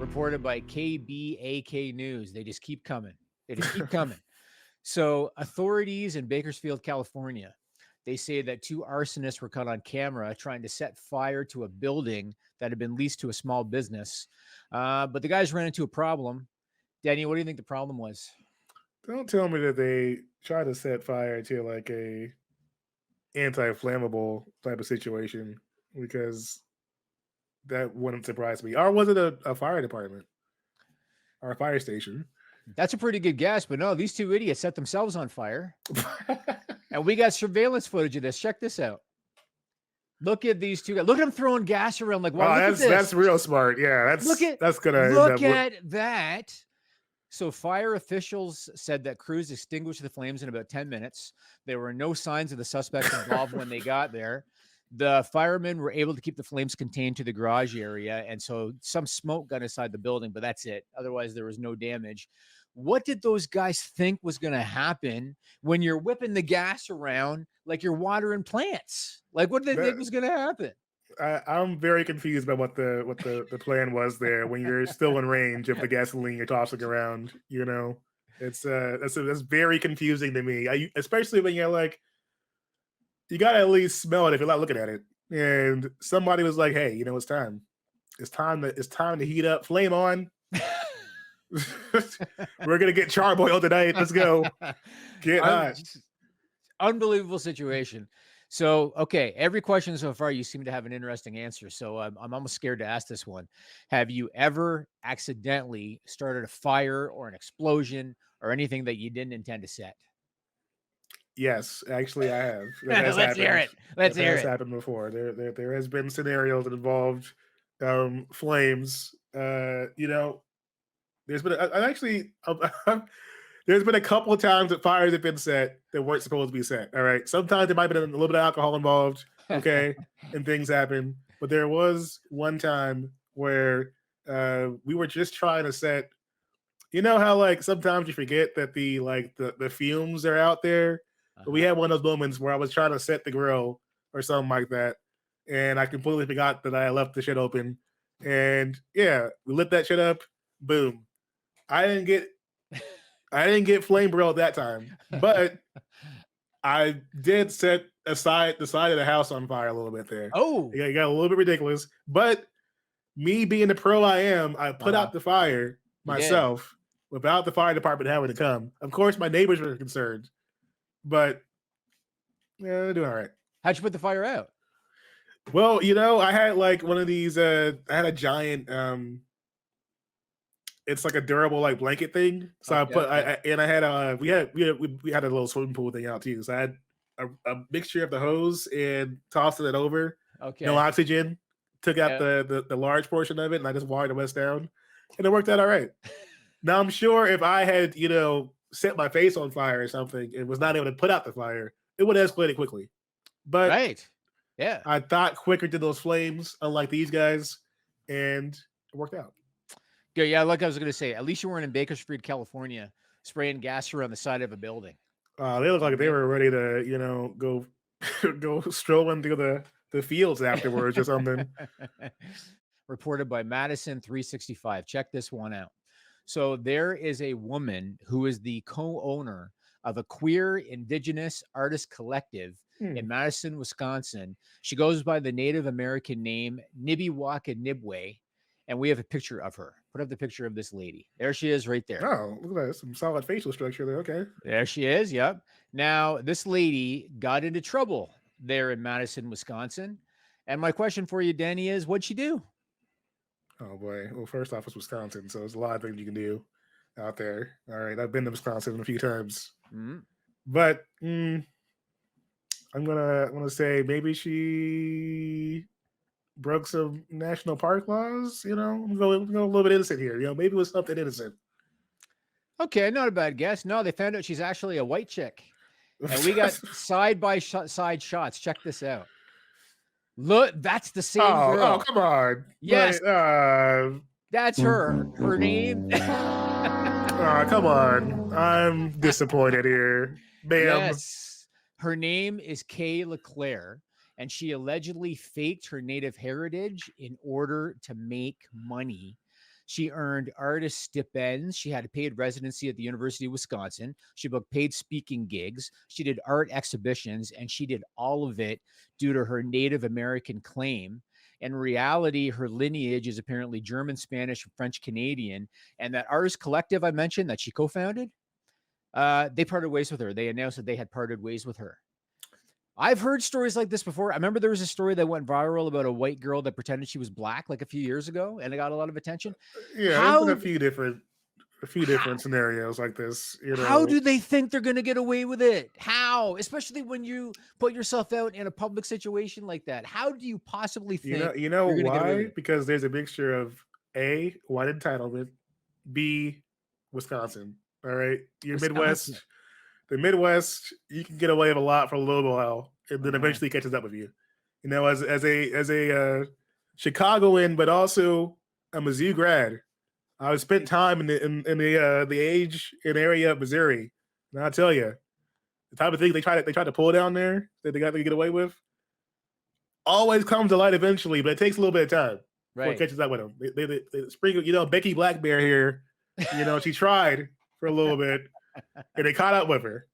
Reported by KBAK News. They just keep coming. They just keep coming. So authorities in Bakersfield, California, they say that two arsonists were caught on camera trying to set fire to a building that had been leased to a small business. But the guys ran into a problem. Denny, what do you think the problem was? Don't tell me that they try to set fire to like a anti-flammable type of situation because that wouldn't surprise me. Or was it a fire department or a fire station? That's a pretty good guess, but no, these two idiots set themselves on fire. And we got surveillance footage of this. Check this out. Look at these two guys. Look at them throwing gas around like, wow, Oh, look at that's this. real smart. Yeah, that's gonna end Look up. at that. So fire officials said that crews extinguished the flames in about 10 minutes. There were no signs of the suspects involved when they got there. The firemen were able to keep the flames contained to the garage area. And so some smoke got inside the building, but that's it. Otherwise, there was no damage. What did those guys think was going to happen when you're whipping the gas around like you're watering plants? Like, what did they think was going to happen? I'm very confused by what the plan was there when you're still in range of the gasoline you're tossing around. That's very confusing to me. Especially when you're like, you gotta at least smell it if you're not looking at it. And somebody was like, "Hey, it's time. It's time to heat up. Flame on. We're gonna get charboiled tonight. Let's go. Get hot." Unbelievable situation. So, okay, every question so far, you seem to have an interesting answer. So I'm almost scared to ask this one. Have you ever accidentally started a fire or an explosion or anything that you didn't intend to set? Yes, actually, I have. That has Let's hear happened. it. Let's That hear has it. happened before. There has been scenarios that involved flames. There's been actually there's been a couple of times that fires have been set that weren't supposed to be set. All right, sometimes there might have been a little bit of alcohol involved. Okay, and things happen. But there was one time where we were just trying to set. You know how like sometimes you forget that the fumes are out there. But we Uh-huh. had one of those moments where I was trying to set the grill or something like that, and I completely forgot that I left the shit open. And yeah, we lit that shit up. Boom. I didn't get I didn't get flame broiled that time, but I did set aside the side of the house on fire a little bit there. Oh, It got a little bit ridiculous, but me being the pro I am, I put uh-huh. out the fire You did. myself without the fire department having to come. Of course, my neighbors were concerned, but yeah, they're doing all right. How'd you put the fire out? Well, I had like one of these. I had a giant. It's like a durable like blanket thing. So I Okay, put. okay. I had we had a little swimming pool thing out too. So I had a mixture of the hose and tossed it over. No Okay. oxygen. Took out Yeah. the large portion of it, and I just watered the rest down, and it worked out all right. Now I'm sure if I had set my face on fire or something and was not able to put out the fire, it would have escalated quickly. But Right. Yeah. I thought quicker to those flames, unlike these guys, and it worked out. Good. Yeah, like I was gonna say, at least you weren't in Bakersfield, California, spraying gas around the side of a building. They look You know like what I they mean? were ready to, go go strolling through the fields afterwards or something. Reported by Madison 365. Check this one out. So there is a woman who is the co-owner of a queer Indigenous artist collective Hmm. in Madison, Wisconsin. She goes by the Native American name Nibiwaka Nibwe, and we have a picture of her. Put up the picture of this lady. There she is, right there. Oh, look at that! Some solid facial structure there. Okay. There she is. Yep. Now, this lady got into trouble there in Madison, Wisconsin. And my question for you, Danny, is what'd she do? Oh boy. Well, first off, it's Wisconsin, so there's a lot of things you can do out there. All right, I've been to Wisconsin a few times, Mhm. but I'm gonna say maybe she broke some national park laws. I'm going a little bit innocent here. Maybe it was something innocent. Okay, not a bad guess. No, they found out she's actually a white chick. And we got side by side shots. Check this out. Look, that's the same Oh, girl. come on. Yes, Like, that's her. Her name. come on. I'm disappointed here. Ma'am. Yes. Her name is Kay LeClaire, and she allegedly faked her native heritage in order to make money. She earned artist stipends. She had a paid residency at the University of Wisconsin. She booked paid speaking gigs. She did art exhibitions, and she did all of it due to her Native American claim. In reality, her lineage is apparently German, Spanish, and French Canadian. And that artist collective I mentioned that she co-founded, they parted ways with her. They announced that they had parted ways with her. I've heard stories like this before. I remember there was a story that went viral about a white girl that pretended she was black like a few years ago, and it got a lot of attention. Yeah, there's been a few different scenarios like this. How do they think they're going to get away with it? How? Especially when you put yourself out in a public situation like that. How do you possibly think you know you're gonna get away with why? it? Because there's a mixture of A, white entitlement, B, Wisconsin. All right. Your Wisconsin. Midwest, the Midwest, you can get away with a lot for a little while, and then Uh-huh. eventually catches up with you. You know, as a Chicagoan, but also a Mizzou grad, I spent time in the age and area of Missouri, and I tell you, the type of thing they try to pull down there that they got to get away with always comes to light eventually, but it takes a little bit of time before it Right. catches up with them. They sprinkle, Becky Black Bear here, she tried for a little bit, and they caught up with her.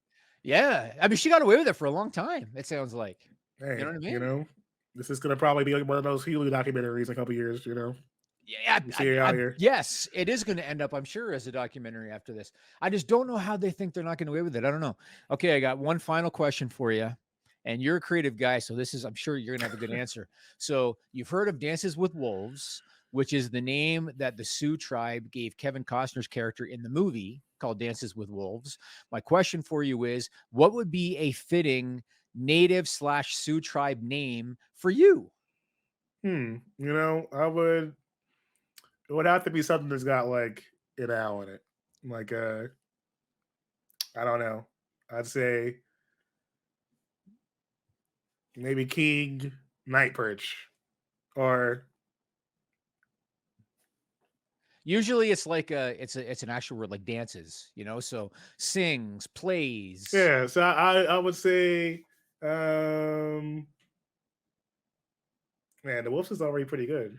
Yeah. I mean, she got away with it for a long time, it sounds like. Hey, You know what I mean? this is gonna probably be like one of those Hulu documentaries in a couple years. Yeah, You see her out here. yes, it is going to end up, I'm sure, as a documentary after this. I just don't know how they think they're not getting away with it. I don't know. Okay, I got one final question for you. And you're a creative guy, so I'm sure you're going to have a good answer. So you've heard of Dances with Wolves, which is the name that the Sioux tribe gave Kevin Costner's character in the movie called Dances with Wolves. My question for you is, what would be a fitting Native/Sioux tribe name for you? It would have to be something that's got like an owl in it. Like I don't know. I'd say maybe King Night Perch. Or Usually it's like it's an actual word, like dances, so sings, plays. yeah, so I would say man, the Wolves is already pretty good.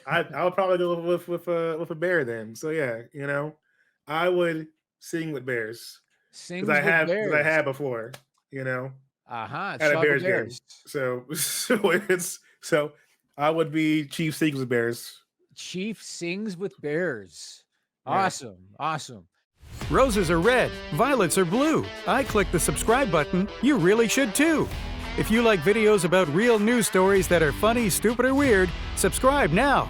I would probably go with a bear then. So yeah, I would sing with bears Sings because with I bears. had before, Uh-huh. at a Chicago Bears game. Bears. So I would be Chief Sings with Bears. Chief sings with bears. Yeah. Awesome. Roses are red, violets are blue. I click the subscribe button. You really should too. If you like videos about real news stories that are funny, stupid, or weird, subscribe now.